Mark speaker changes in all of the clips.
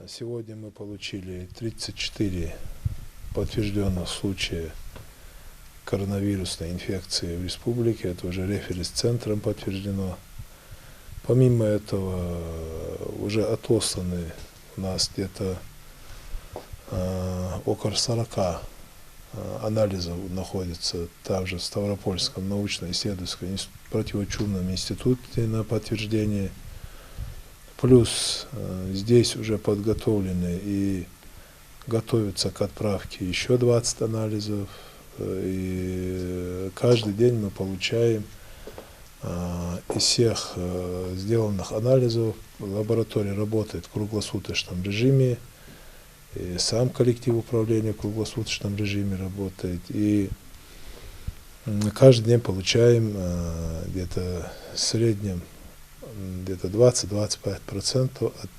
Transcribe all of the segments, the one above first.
Speaker 1: Сегодня мы получили 34 подтвержденных случая коронавирусной инфекции в республике. Это уже референс-центром подтверждено. Помимо этого уже отосланы у нас где-то около 40 анализов находится также в Ставропольском научно-исследовательском противочумном институте на подтверждение. Плюс здесь уже подготовлены и готовятся к отправке еще 20 анализов. И каждый день мы получаем из всех сделанных анализов. Лаборатория работает в круглосуточном режиме. И сам коллектив управления в круглосуточном режиме работает. И каждый день получаем где-то в среднем где-то 20-25% от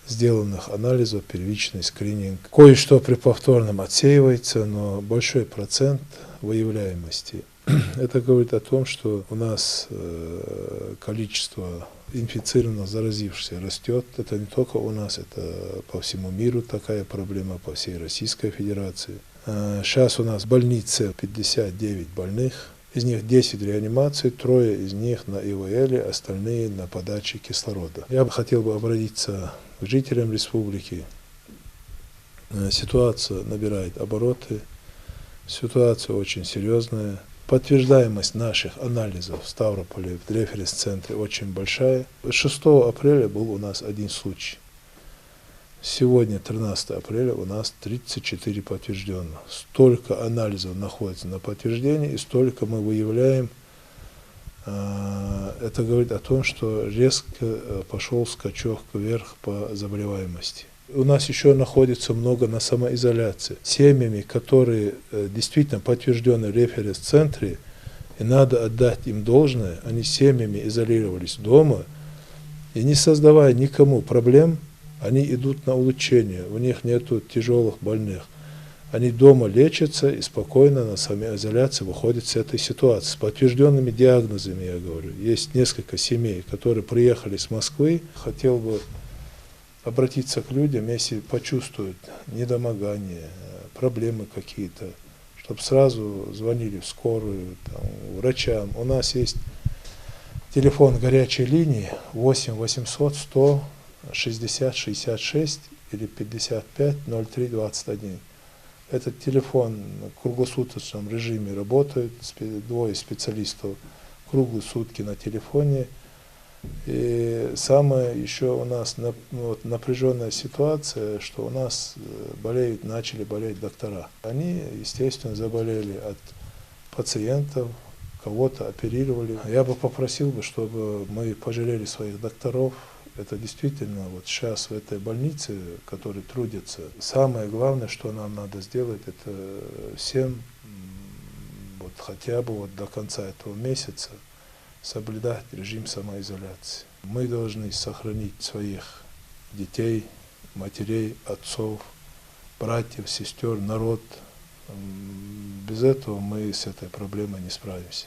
Speaker 1: сделанных анализов первичный скрининг. Кое-что при повторном отсеивается, но большой процент выявляемости. Это говорит о том, что у нас количество инфицированных, заразившихся растет. Это не только у нас, это по всему миру такая проблема, по всей Российской Федерации. Сейчас у нас в больнице 59 больных. Из них 10 реанимаций, 3 из них на ИВЛ, остальные на подаче кислорода. Я бы хотел обратиться к жителям республики. Ситуация набирает обороты, ситуация очень серьезная. Подтверждаемость наших анализов в Ставрополе в референс-центре очень большая. 6 апреля был у нас один случай. Сегодня, 13 апреля, у нас 34 подтвержденных. Столько анализов находится на подтверждении, и столько мы выявляем. Это говорит о том, что резко пошел скачок вверх по заболеваемости. У нас еще находится много на самоизоляции. Семьями, которые действительно подтверждены в референс-центре, и надо отдать им должное, они семьями изолировались дома, и не создавая никому проблем, они идут на улучшение, у них нет тяжелых больных. Они дома лечатся и спокойно на самоизоляции выходят с этой ситуации. С подтвержденными диагнозами, я говорю. Есть несколько семей, которые приехали с Москвы. Хотел бы обратиться к людям, если почувствуют недомогание, проблемы какие-то, чтобы сразу звонили в скорую, врачам. У нас есть телефон горячей линии 8 800 100 60 66 или 55 03 21. Этот телефон в круглосуточном режиме работает, 2 специалистов круглые сутки на телефоне. И самая еще у нас напряженная ситуация, что у нас начали болеть доктора. Они, естественно, заболели от пациентов, кого-то оперировали. Я бы попросил, чтобы мы пожалели своих докторов. Это действительно вот сейчас в этой больнице, которые трудятся, самое главное, что нам надо сделать, это всем вот хотя бы вот до конца этого месяца соблюдать режим самоизоляции. Мы должны сохранить своих детей, матерей, отцов, братьев, сестер, народ. Без этого мы с этой проблемой не справимся.